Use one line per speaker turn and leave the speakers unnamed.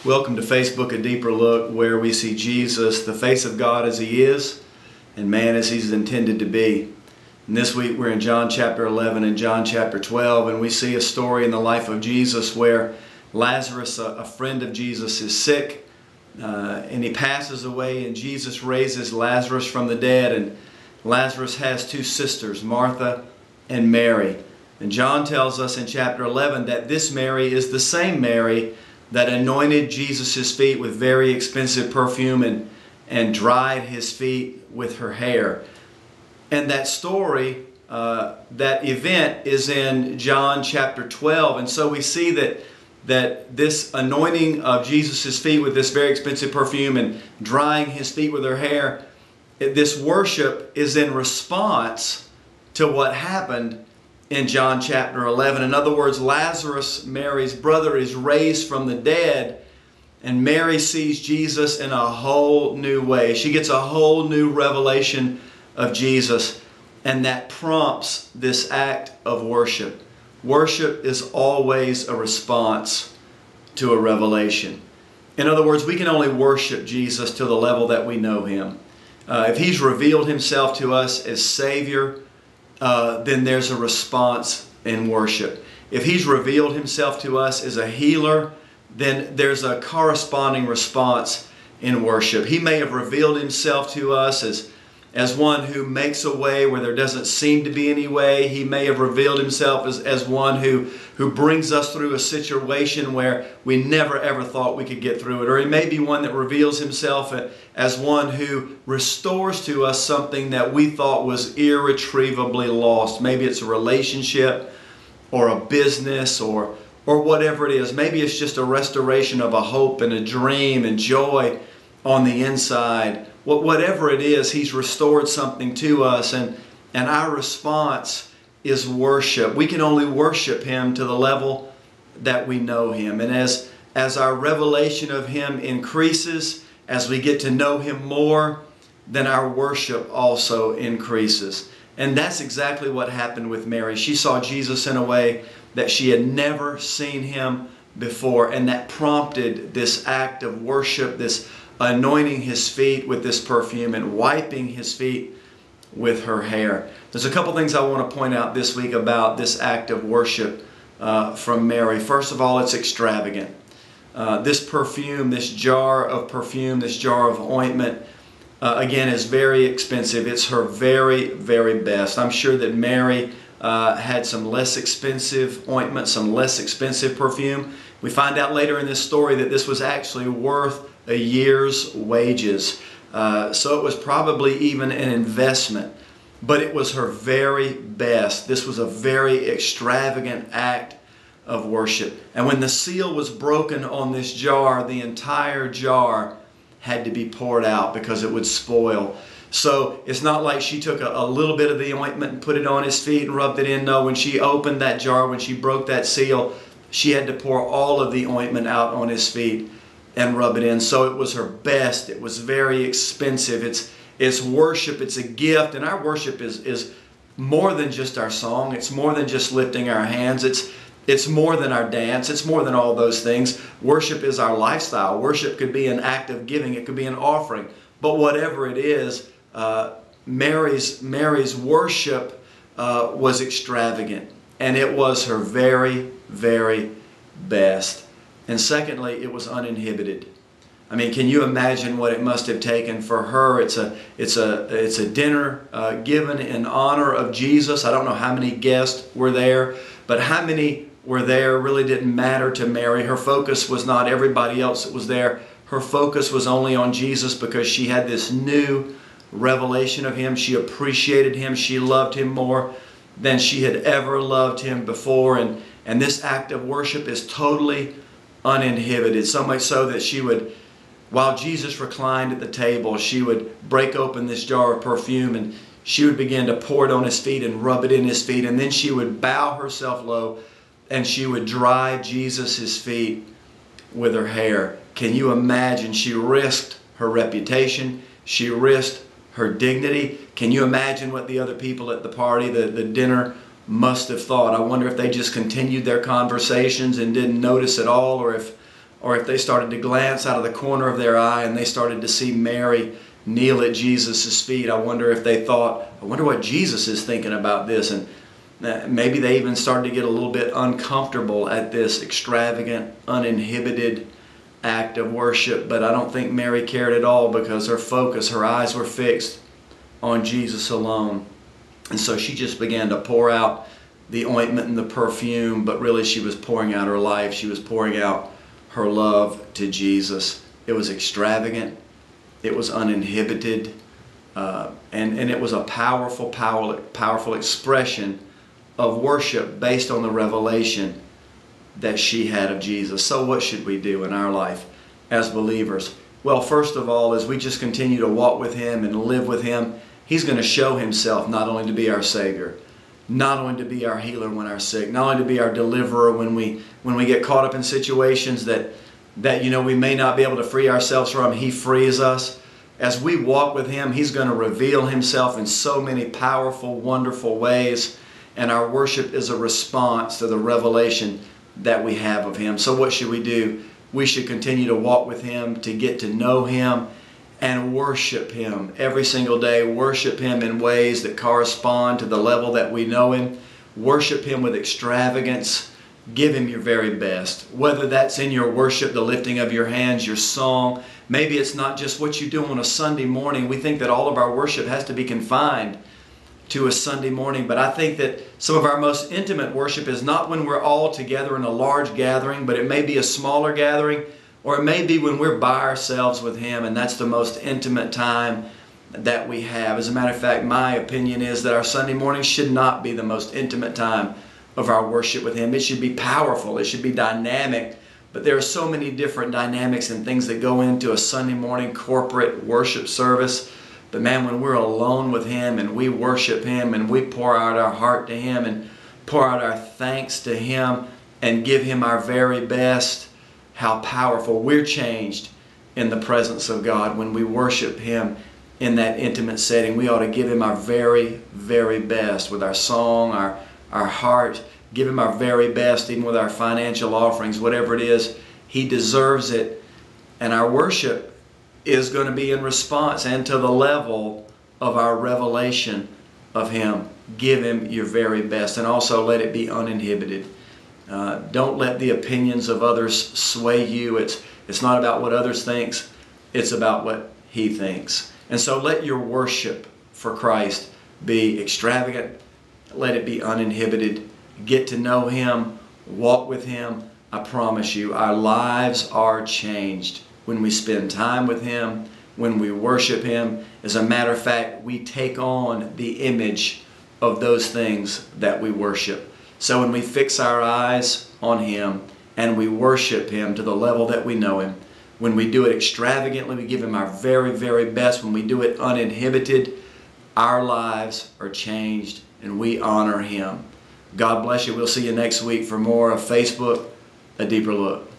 Welcome to Facebook, A Deeper Look, where we see Jesus, the face of God as He is, and man as He's intended to be. And this week we're in John chapter 11 and John chapter 12, and we see a story in the life of Jesus where Lazarus, a friend of Jesus, is sick, and he passes away, and Jesus raises Lazarus from the dead, and Lazarus has two sisters, Martha and Mary. And John tells us in chapter 11 that this Mary is the same Mary that anointed Jesus' feet with very expensive perfume and dried His feet with her hair. And that story, that event is in John chapter 12. And so we see that this anointing of Jesus' feet with this very expensive perfume and drying His feet with her hair, this worship is in response to what happened in John chapter 11. In other words, Lazarus, Mary's brother, is raised from the dead, and Mary sees Jesus in a whole new way. She gets a whole new revelation of Jesus, and that prompts this act of worship. Worship is always a response to a revelation. In other words, we can only worship Jesus to the level that we know Him. If He's revealed Himself to us as Savior, then there's a response in worship. If He's revealed Himself to us as a healer, then there's a corresponding response in worship. He may have revealed Himself to us as one who makes a way where there doesn't seem to be any way. He may have revealed Himself as one who brings us through a situation where we never ever thought we could get through it. Or He may be one that reveals Himself as one who restores to us something that we thought was irretrievably lost. Maybe it's a relationship or a business or whatever it is. Maybe it's just a restoration of a hope and a dream and joy on the inside. Whatever it is, He's restored something to us, and our response is worship. We can only worship Him to the level that we know Him. And as our revelation of Him increases, as we get to know Him more, then our worship also increases. And that's exactly what happened with Mary. She saw Jesus in a way that she had never seen Him before, and that prompted this act of worship, this anointing His feet with this perfume and wiping His feet with her hair. There's a couple things I want to point out this week about this act of worship from Mary. First of all, it's extravagant. This perfume, this jar of perfume, this jar of ointment, again, is very expensive. It's her very, very best. I'm sure that Mary had some less expensive ointment, some less expensive perfume. We find out later in this story that this was actually worth a year's wages. So it was probably even an investment. But it was her very best. This was a very extravagant act of worship. And when the seal was broken on this jar, the entire jar had to be poured out because it would spoil. So it's not like she took a little bit of the ointment and put it on His feet and rubbed it in. No, when she opened that jar, when she broke that seal, she had to pour all of the ointment out on His feet and rub it in. So it was her best. It was very expensive. It's worship. It's a gift. And our worship is more than just our song. It's more than just lifting our hands. It's more than our dance. It's more than all those things. Worship is our lifestyle. Worship could be an act of giving. It could be an offering. But whatever it is, Mary's worship was extravagant. And it was her very, very best. And secondly, it was uninhibited. I mean, can you imagine what it must have taken for her? It's a dinner given in honor of Jesus. I don't know how many guests were there, but how many were there really didn't matter to Mary. Her focus was not everybody else that was there. Her focus was only on Jesus because she had this new revelation of Him. She appreciated Him. She loved Him more than she had ever loved Him before. And this act of worship is totally uninhibited, so much so that she would, while Jesus reclined at the table, she would break open this jar of perfume and she would begin to pour it on His feet and rub it in His feet, and then she would bow herself low and she would dry Jesus' feet with her hair. Can you imagine? She risked her reputation. She risked her dignity. Can you imagine what the other people at the party, the dinner, must have thought? I wonder if they just continued their conversations and didn't notice at all, or if or if they started to glance out of the corner of their eye and they started to see Mary kneel at Jesus' feet, I wonder if they thought, I wonder what Jesus is thinking about this. And maybe they even started to get a little bit uncomfortable at this extravagant, uninhibited act of worship. But I don't think Mary cared at all, because her focus, her eyes were fixed on Jesus alone. And so she just began to pour out the ointment and the perfume, but really she was pouring out her life. She was pouring out her love to Jesus. It was extravagant. It was uninhibited. And it was a powerful expression of worship based on the revelation that she had of Jesus. So what should we do in our life as believers? Well, first of all, as we just continue to walk with Him and live with Him, He's going to show Himself not only to be our Savior, not only to be our healer when we're sick, not only to be our deliverer when we get caught up in situations that we may not be able to free ourselves from. He frees us. As we walk with Him, He's going to reveal Himself in so many powerful, wonderful ways. And our worship is a response to the revelation that we have of Him. So what should we do? We should continue to walk with Him, to get to know Him, and worship Him every single day. Worship Him in ways that correspond to the level that we know Him. Worship Him with extravagance. Give Him your very best. Whether that's in your worship, the lifting of your hands, your song. Maybe it's not just what you do on a Sunday morning. We think that all of our worship has to be confined to a Sunday morning, but I think that some of our most intimate worship is not when we're all together in a large gathering, but it may be a smaller gathering, or it may be when we're by ourselves with Him, and that's the most intimate time that we have. As a matter of fact, my opinion is that our Sunday morning should not be the most intimate time of our worship with Him. It should be powerful. It should be dynamic. But there are so many different dynamics and things that go into a Sunday morning corporate worship service. But man, when we're alone with Him and we worship Him and we pour out our heart to Him and pour out our thanks to Him and give Him our very best, how powerful. We're changed in the presence of God when we worship Him in that intimate setting. We ought to give Him our very, very best with our song, our heart. Give Him our very best, even with our financial offerings, whatever it is. He deserves it. And our worship is going to be in response and to the level of our revelation of Him. Give Him your very best, and also let it be uninhibited. Don't let the opinions of others sway you. It's not about what others think. It's about what He thinks. And so let your worship for Christ be extravagant. Let it be uninhibited. Get to know Him. Walk with Him. I promise you, our lives are changed when we spend time with Him, when we worship Him. As a matter of fact, we take on the image of those things that we worship. So when we fix our eyes on Him and we worship Him to the level that we know Him, when we do it extravagantly, we give Him our very, very best, when we do it uninhibited, our lives are changed and we honor Him. God bless you. We'll see you next week for more of Facebook, A Deeper Look.